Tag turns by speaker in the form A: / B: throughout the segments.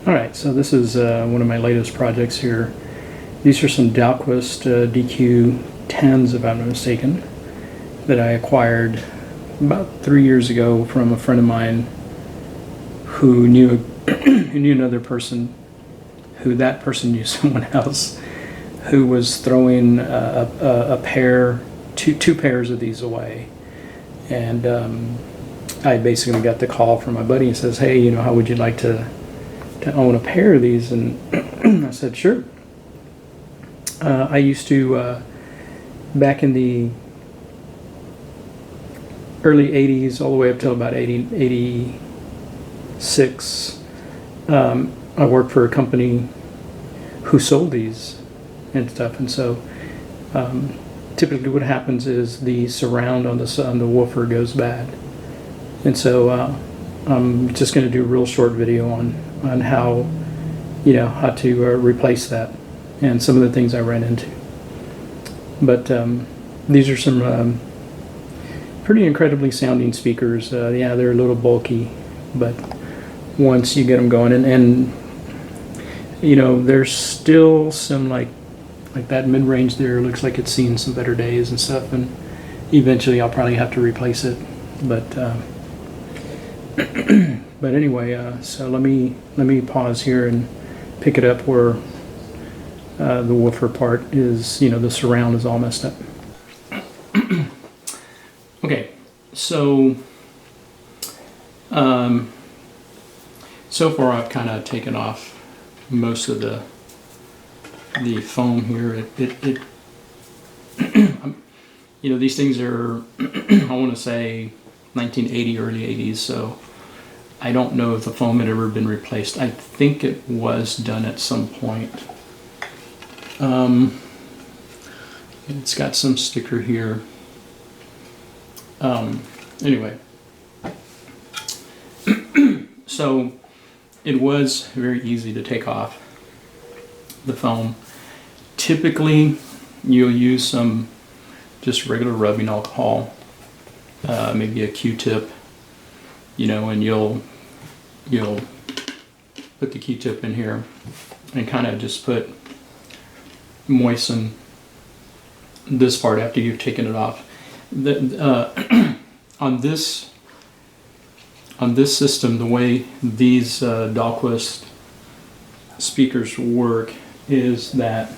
A: Alright, so this is one of my latest projects here. These are some Dahlquest DQ-10s, if I'm not mistaken, that I acquired about 3 years ago from a friend of mine who knew who knew another person, who that person knew someone else, who was throwing a pair, two pairs of these away. And I basically got the call from my buddy and says, hey, you know, how would you like to own a pair of these? And I said, sure. I used to, back in the early 80s, all the way up till about 86, I worked for a company who sold these and stuff. And so typically what happens is the surround on the woofer goes bad. And so I'm just going to do a real short video on how, you know, how to replace that and some of the things I ran into. But these are some pretty incredibly sounding speakers. Yeah, they're a little bulky, but once you get them going, and you know, there's still some like that mid-range there looks like it's seen some better days and stuff, and eventually I'll probably have to replace it. But but anyway, so let me pause here and pick it up where the woofer part is, you know, the surround is all messed up. Okay, so so far I've kind of taken off most of the foam here. You know, these things are I want to say 1980, early 80s, so I don't know if the foam had ever been replaced. I think it was done at some point. It's got some sticker here. Anyway, so it was very easy to take off the foam. Typically, you'll use some just regular rubbing alcohol, maybe a Q-tip, you know, and you'll put the Q-tip in here and kind of just moisten this part after you've taken it off. On this system, the way these Dahlquest speakers work is that,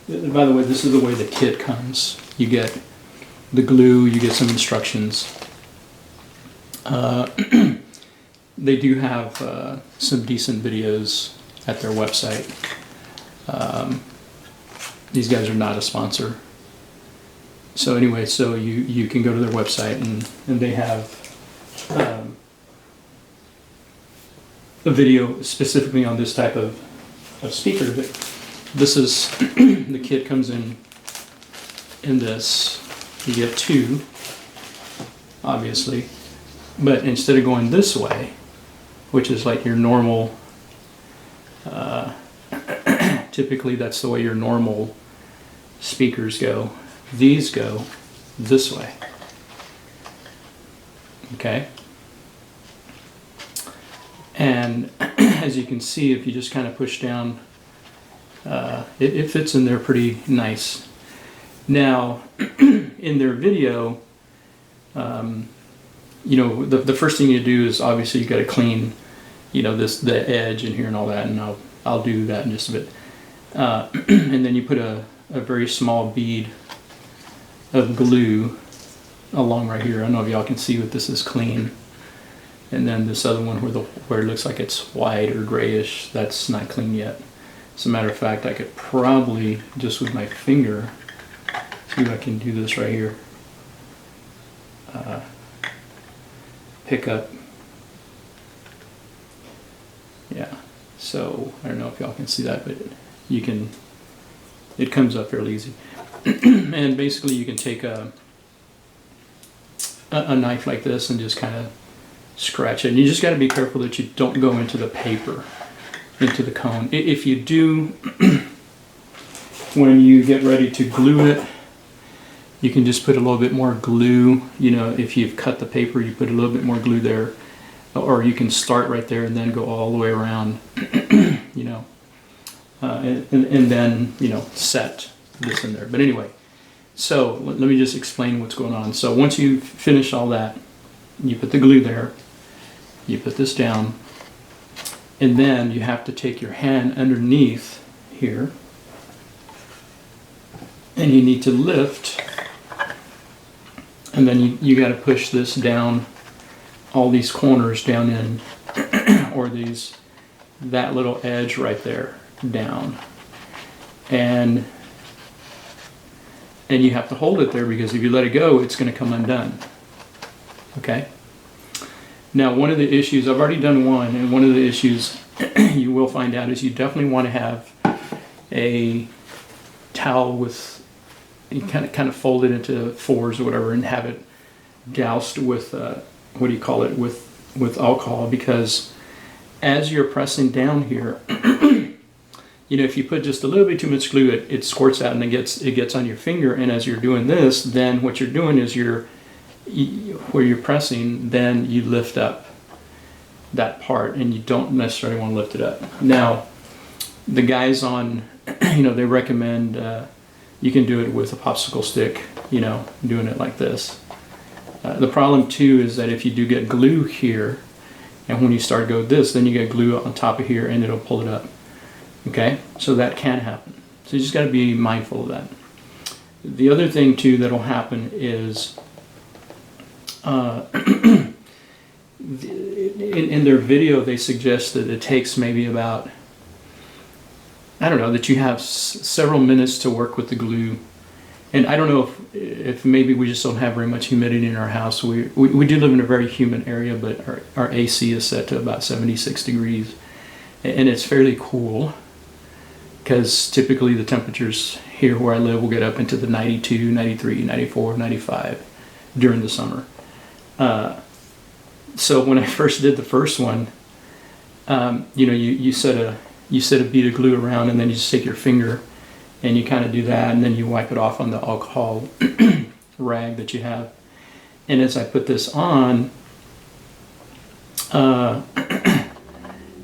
A: by the way, this is the way the kit comes. You get the glue, you get some instructions. They do have some decent videos at their website. These guys are not a sponsor. So anyway, so you can go to their website and they have a video specifically on this type of speaker. But this is, the kit comes in this. You get two, obviously, but instead of going this way, which is like your normal, typically that's the way your normal speakers go. These go this way. Okay? And as you can see, if you just kind of push down, it fits in there pretty nice. Now, in their video, you know, the first thing you do is obviously you got to clean, you know, the edge in here and all that, and I'll do that in just a bit. And then you put a very small bead of glue along right here. I don't know if y'all can see, but this is clean. And then this other one where it looks like it's white or grayish, that's not clean yet. As a matter of fact, I could probably just with my finger see if I can do this right here. Pick up. Yeah. So I don't know if y'all can see that, but you can. It comes up fairly easy. And basically, you can take a knife like this and just kind of scratch it. And you just got to be careful that you don't go into the paper, into the cone. If you do, when you get ready to glue it, you can just put a little bit more glue. You know, if you've cut the paper, you put a little bit more glue there. Or you can start right there and then go all the way around you know, and then, you know, set this in there. But anyway, so let me just explain what's going on. So once you finish all that, you put the glue there, you put this down, and then you have to take your hand underneath here, and you need to lift, and then you got to push this down, all these corners down in, or that little edge right there down, and you have to hold it there, because if you let it go, it's going to come undone. Okay? Now, one of the issues, I've already done one, and one of the issues you will find out is you definitely want to have a towel with, you kind of fold it into fours or whatever, and have it doused with, what do you call it, with alcohol, because as you're pressing down here, you know, if you put just a little bit too much glue, it squirts out and it gets on your finger. And as you're doing this, then what you're doing is where you're pressing, then you lift up that part, and you don't necessarily want to lift it up. Now, the guys on, you know, they recommend you can do it with a popsicle stick, you know, doing it like this. The problem too is that if you do get glue here, and when you start to go this, then you get glue on top of here, and it'll pull it up. Okay, so that can happen. So you just got to be mindful of that. The other thing too that'll happen is, in their video they suggest that it takes maybe about, I don't know, that you have several minutes to work with the glue. And I don't know if maybe we just don't have very much humidity in our house. We do live in a very humid area, but our AC is set to about 76 degrees, and it's fairly cool, because typically the temperatures here where I live will get up into the 92, 93, 94, 95 during the summer. So when I first did the first one, you know, you set a bead of glue around, and then you just take your finger and you kind of do that, and then you wipe it off on the alcohol rag that you have. And as I put this on,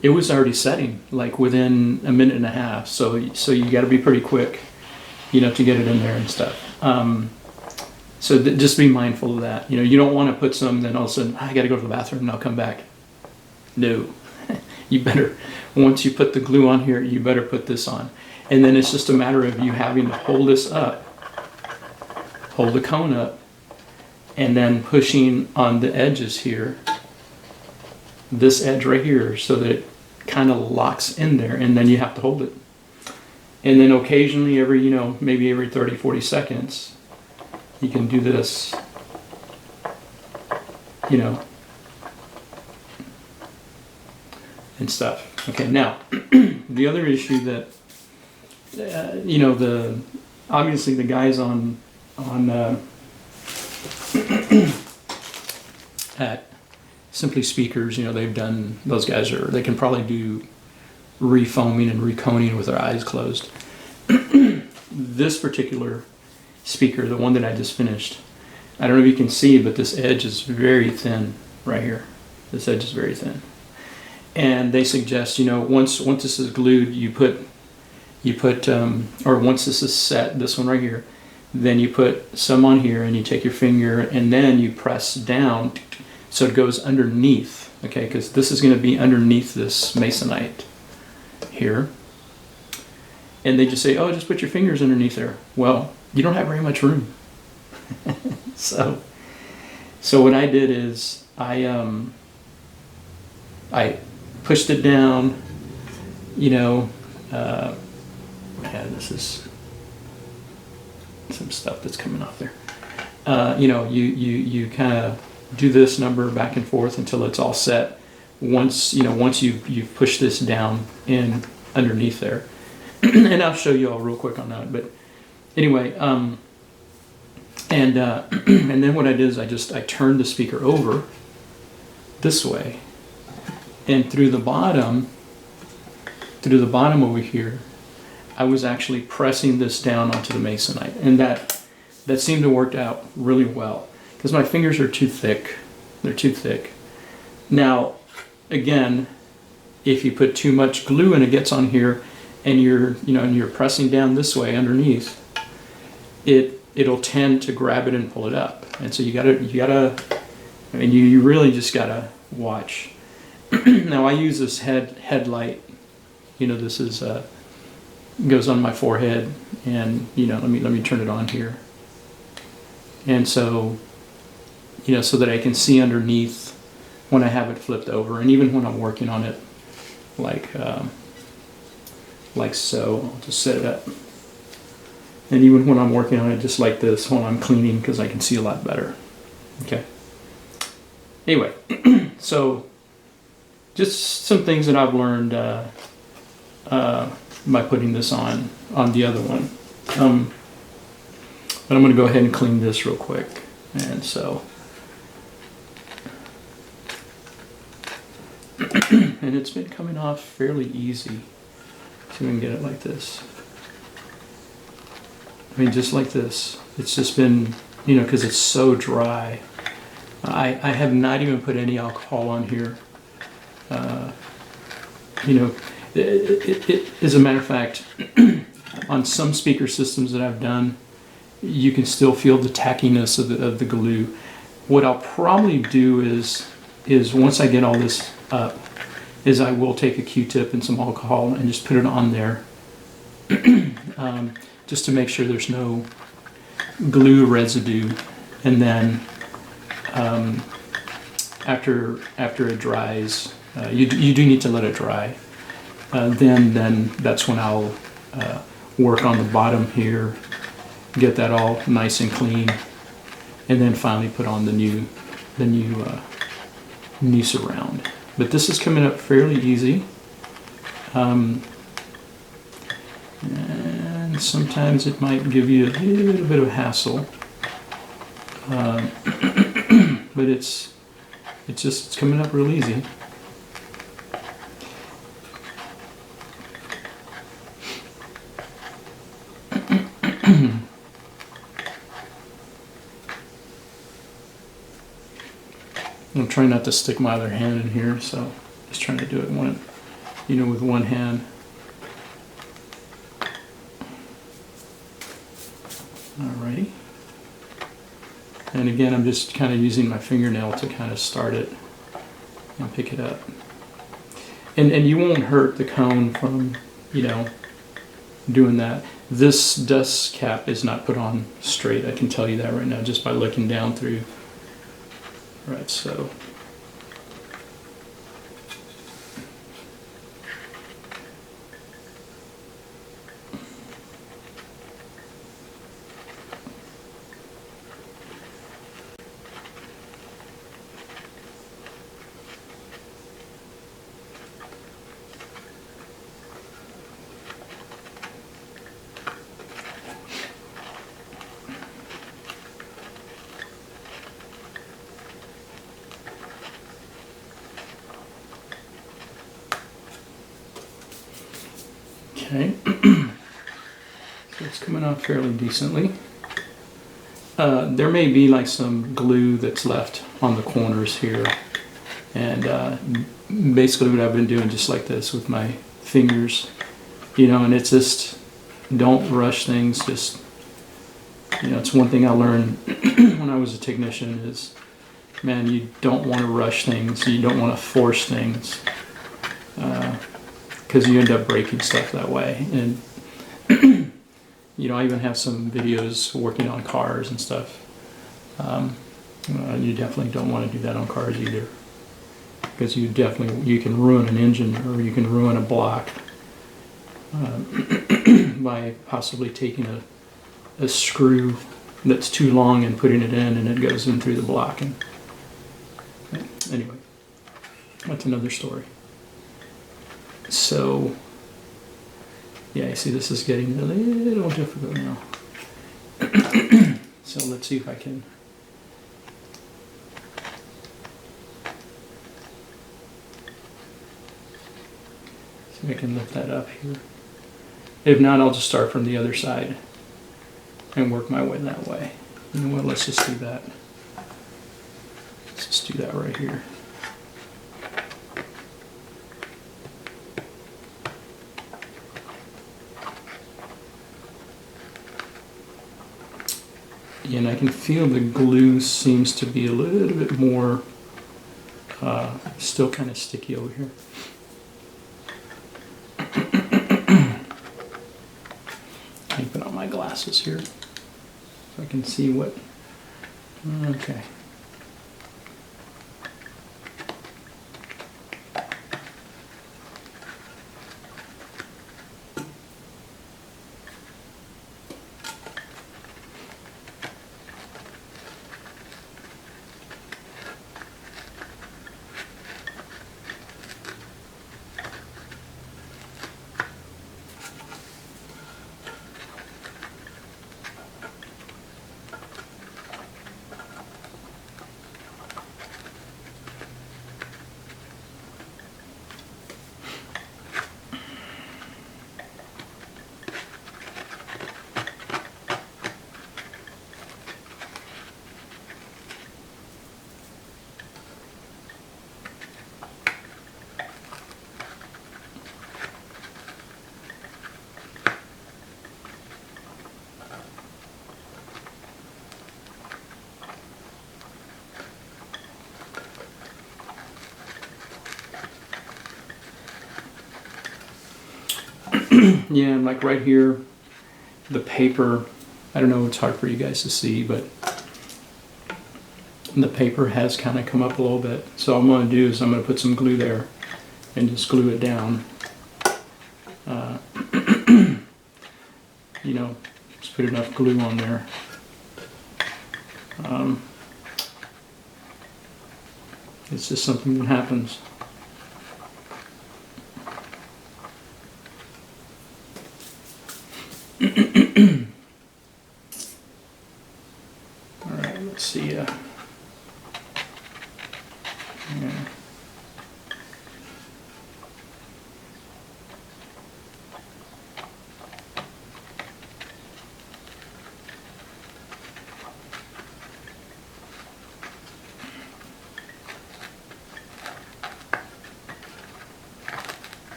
A: it was already setting, like within a minute and a half. So you got to be pretty quick, you know, to get it in there and stuff. So just be mindful of that. You know, you don't want to put some, then all of a sudden, I got to go to the bathroom and I'll come back. No, you better, once you put the glue on here, you better put this on. And then it's just a matter of you having to hold this up, hold the cone up, and then pushing on the edges here, this edge right here, so that it kind of locks in there, and then you have to hold it. And then occasionally, you know, maybe every 30, 40 seconds, you can do this, you know, and stuff. Okay, now, the other issue that, you know, obviously the guys on at Simply Speakers, you know, those guys they can probably do refoaming and reconing with their eyes closed. This particular speaker, the one that I just finished, I don't know if you can see, but this edge is very thin right here. This edge is very thin. And they suggest, you know, once this is glued, you put, or once this is set, this one right here, then you put some on here, and you take your finger, and then you press down so it goes underneath, okay, because this is going to be underneath this masonite here. And they just say, oh, just put your fingers underneath there. Well, you don't have very much room. So what I did is I pushed it down, you know, yeah, this is some stuff that's coming off there. You know, you kind of do this number back and forth until it's all set. Once you've pushed this down in underneath there, and I'll show you all real quick on that. But anyway, and then what I did is I turned the speaker over this way, and through the bottom over here, I was actually pressing this down onto the masonite, and that seemed to work out really well, because my fingers are too thick. They're too thick. Now, again, if you put too much glue and it gets on here, and you're pressing down this way underneath, it'll tend to grab it and pull it up. And so you gotta, I mean, you really just gotta watch. Now I use this headlight. This is goes on my forehead, and let me turn it on here. And so, so that I can see underneath when I have it flipped over, and even when I'm working on it, like so. I'll just set it up. And even when I'm working on it just like this, when I'm cleaning, because I can see a lot better. Okay. Anyway, so just some things that I've learned by putting this on the other one. But I'm going to go ahead and clean this real quick. And so, and it's been coming off fairly easy. So we can get it like this. I mean, just like this. It's just been, because it's so dry. I have not even put any alcohol on here. As a matter of fact, on some speaker systems that I've done, you can still feel the tackiness of the glue. What I'll probably do is once I get all this up, is I will take a Q-tip and some alcohol and just put it on there, just to make sure there's no glue residue. And then after it dries, you do need to let it dry. Then that's when I'll work on the bottom here, get that all nice and clean, and then finally put on the new surround. But this is coming up fairly easy, and sometimes it might give you a little bit of hassle, but it's coming up real easy. I'm trying not to stick my other hand in here, so just trying to do it with one hand. Alrighty. And again, I'm just kind of using my fingernail to kind of start it and pick it up. And you won't hurt the cone from, doing that. This dust cap is not put on straight. I can tell you that right now just by looking down through. Right, so okay, so it's coming off fairly decently. There may be like some glue that's left on the corners here, and basically what I've been doing just like this with my fingers, and it's just, don't rush things. Just, it's one thing I learned when I was a technician is, man, you don't want to rush things, you don't want to force things, because you end up breaking stuff that way. And I even have some videos working on cars and stuff. You definitely don't want to do that on cars either, because you can ruin an engine, or you can ruin a block by possibly taking a screw that's too long and putting it in, and it goes in through the block. And anyway, that's another story. So, yeah, you see this is getting a little difficult now. So let's see if I can. See if I can lift that up here. If not, I'll just start from the other side and work my way that way. You know what, let's just do that. Let's just do that right here. and I can feel the glue seems to be a little bit more still kind of sticky over here. I put on my glasses here so I can see what. Okay. Yeah, and like right here, the paper, I don't know, it's hard for you guys to see, but the paper has kind of come up a little bit. So what I'm going to do is I'm going to put some glue there and just glue it down. You know, just put enough glue on there. It's just something that happens. Alright, let's see. Yeah.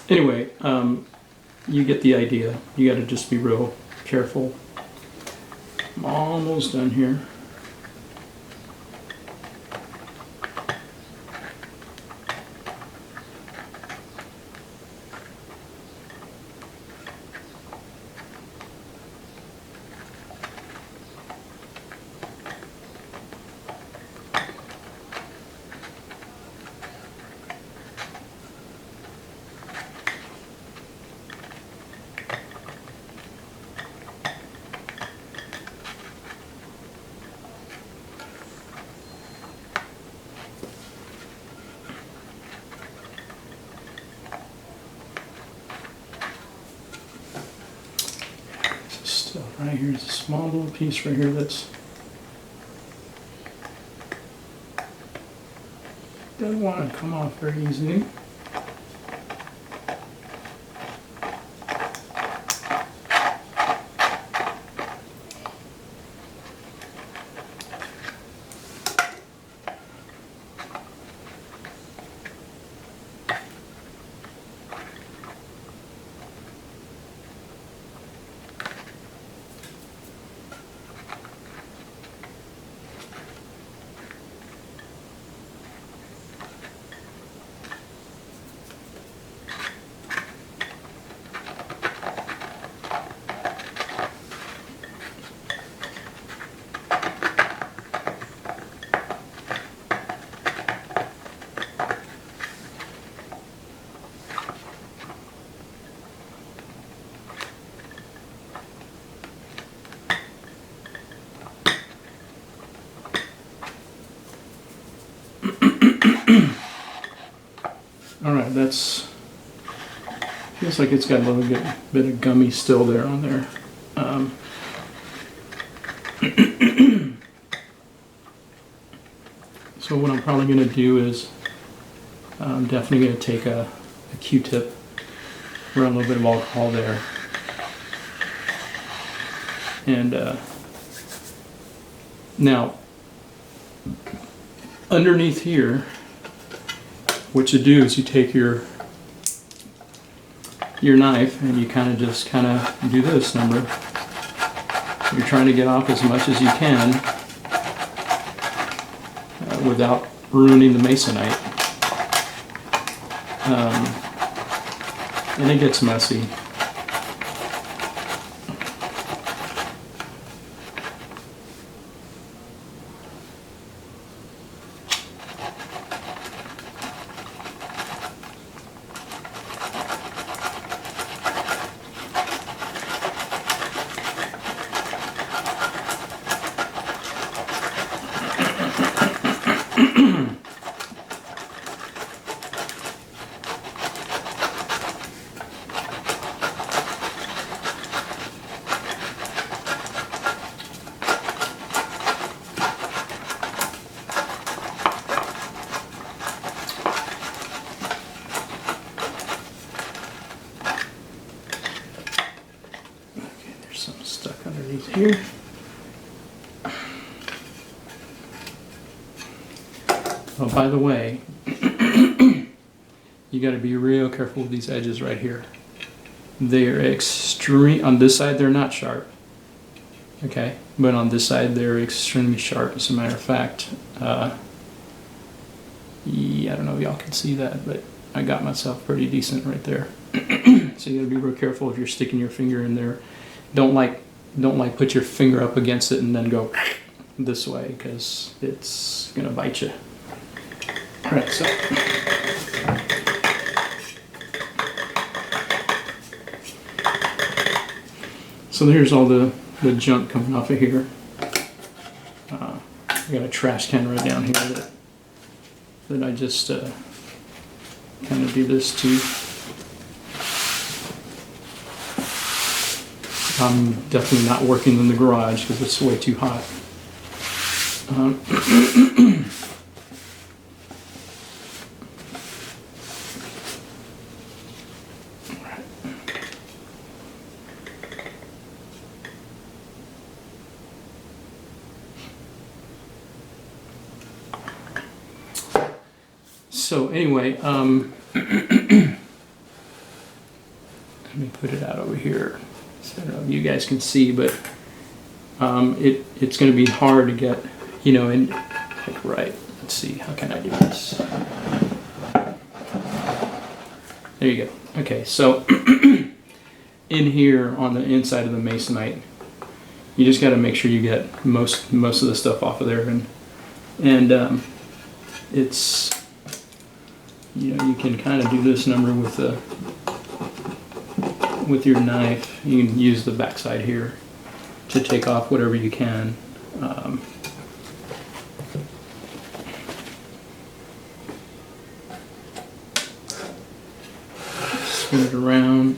A: Anyway, you get the idea. You got to just be real careful. I'm almost done here. Right here's a small little piece right here that's doesn't want to come off very easily. Alright, that's feels like it's got a little bit of gummy still there on there. So what I'm probably going to do is I'm definitely going to take a Q-tip, run a little bit of alcohol there, and now underneath here what you do is you take your knife and you kind of do this number. You're trying to get off as much as you can without ruining the masonite. And it gets messy. Here. Oh, by the way, you got to be real careful with these edges right here. They're extreme. On this side, they're not sharp. Okay, but on this side, they're extremely sharp. As a matter of fact, yeah, I don't know if y'all can see that, but I got myself pretty decent right there. So you got to be real careful if you're sticking your finger in there. Don't put your finger up against it and then go this way, because it's gonna bite you. All right, so there's all the junk coming off of here. I got a trash can right down here that I just kind of do this to. I'm definitely not working in the garage because it's way too hot. So anyway, let me put it out over here. So I don't know if you guys can see, but it's going to be hard to get, you know, in, like, right. Let's see, how can I do this? There you go. Okay, so in here on the inside of the masonite, you just got to make sure you get most of the stuff off of there, and it's, you know, you can kind of do this number with your knife. You can use the backside here to take off whatever you can. Spin it around.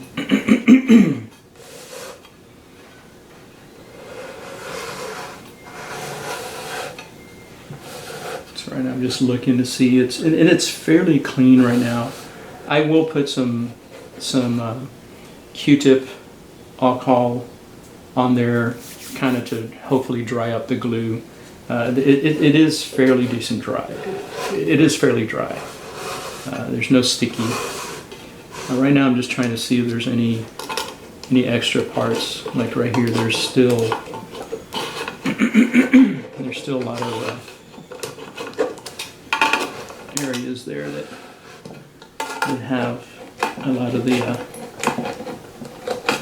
A: So right now I'm just looking to see, and it's fairly clean right now. I will put some Q-tip alcohol on there, kind of to hopefully dry up the glue. It is fairly decent dry. It is fairly dry. There's no sticky. Right now I'm just trying to see if there's any extra parts. Like right here, there's still a lot of areas there that have a lot of the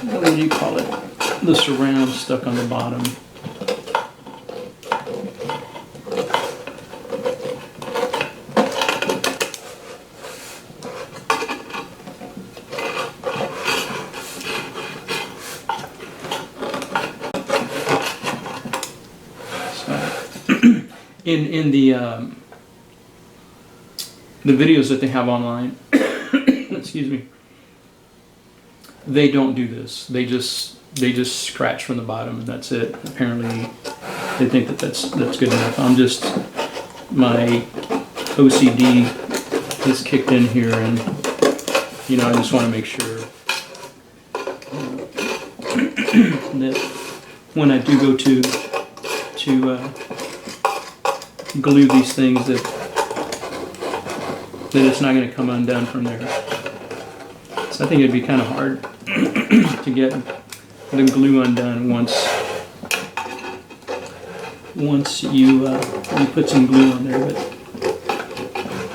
A: what do you call it? The surround stuck on the bottom. In the videos that they have online, excuse me, they don't do this. They just scratch from the bottom and that's it. Apparently, they think that's good enough. My OCD is kicked in here, and you know, I just want to make sure that when I do go to glue these things, that then it's not going to come undone from there. So I think it'd be kind of hard to get the glue undone once you put some glue on there. But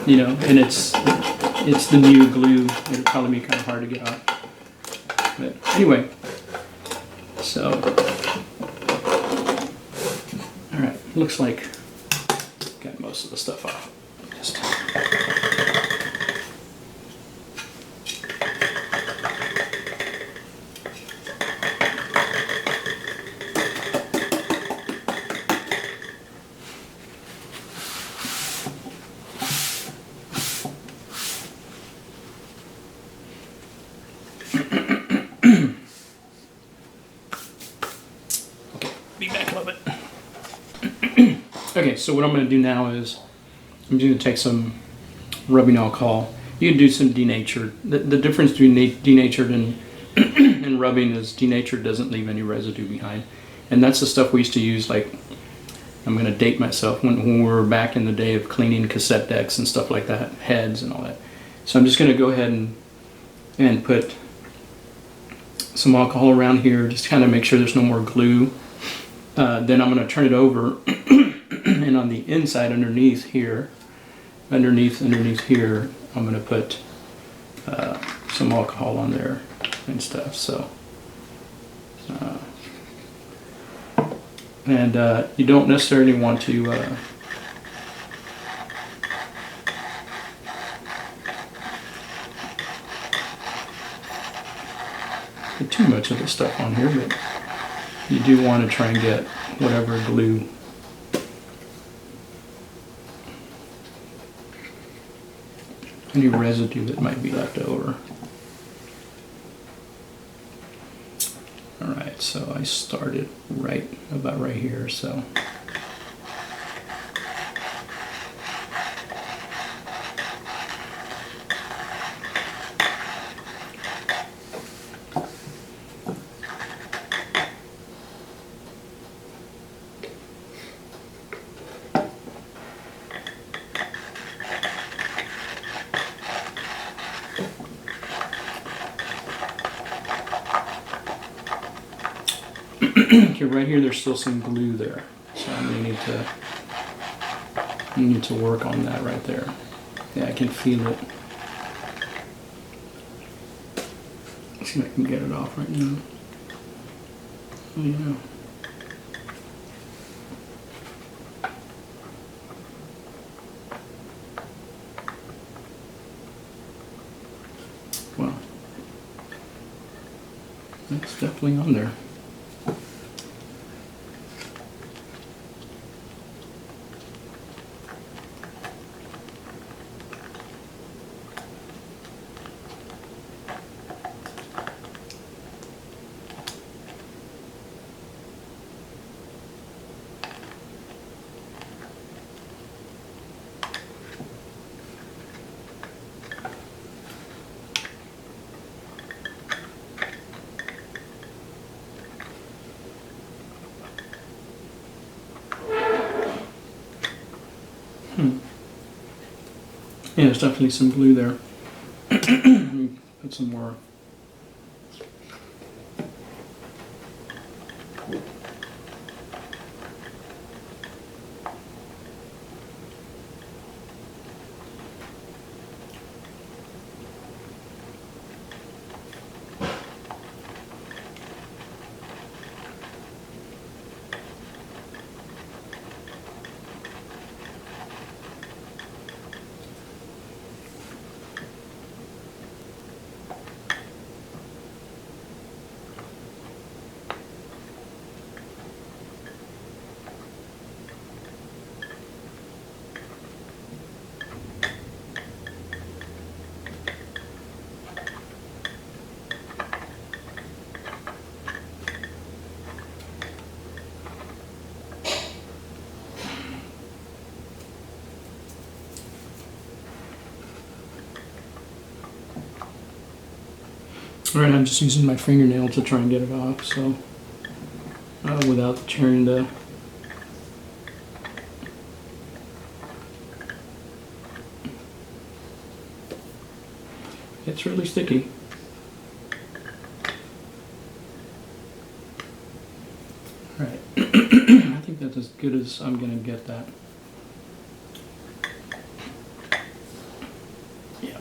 A: you know, and it's the new glue. It'd probably be kind of hard to get off. But anyway, so all right, looks like got most of the stuff off. Just be back a little bit. Okay, so what I'm going to do now is I'm just going to take some rubbing alcohol. You can do some denatured. The difference between denatured and and rubbing is denatured doesn't leave any residue behind, and that's the stuff we used to use. Like, I'm going to date myself, when we were back in the day of cleaning cassette decks and stuff like that, heads and all that. So I'm just going to go ahead and put some alcohol around here, just to kind of make sure there's no more glue. Then I'm going to turn it over, and on the inside, underneath here, underneath here, I'm going to put some alcohol on there and stuff. So, and you don't necessarily want to put too much of the stuff on here, but you do want to try and get whatever glue any residue that might be left over. Alright, so I started about right here, so okay, right here there's still some glue there, so I'm going to need to work on that right there. Yeah, I can feel it. Let's see if I can get it off right now. Oh, yeah. Well, that's definitely on there. Yeah, there's definitely some glue there. Let me put some more. Alright, I'm just using my fingernail to try and get it off, so without tearing the It's really sticky. All right. I think that's as good as I'm going to get that. Yeah.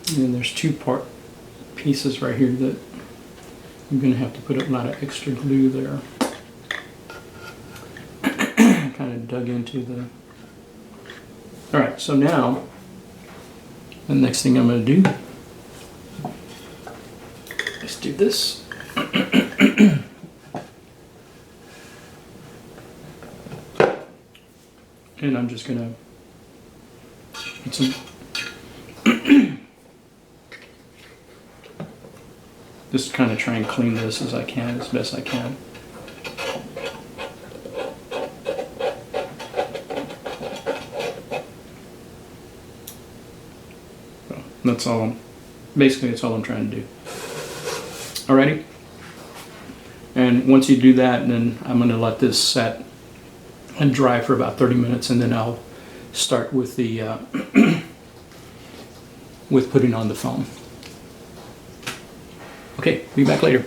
A: And then there's two pieces right here that I'm going to have to put a lot of extra glue there. Kind of dug into the... Alright, so now, the next thing I'm going to do is do this. And I'm just going to put some... just kind of try and clean this as I can, as best I can. So that's all. Basically, that's all I'm trying to do. Alrighty. And once you do that, then I'm going to let this set and dry for about 30 minutes, and then I'll start with the with putting on the foam. Okay, be back later.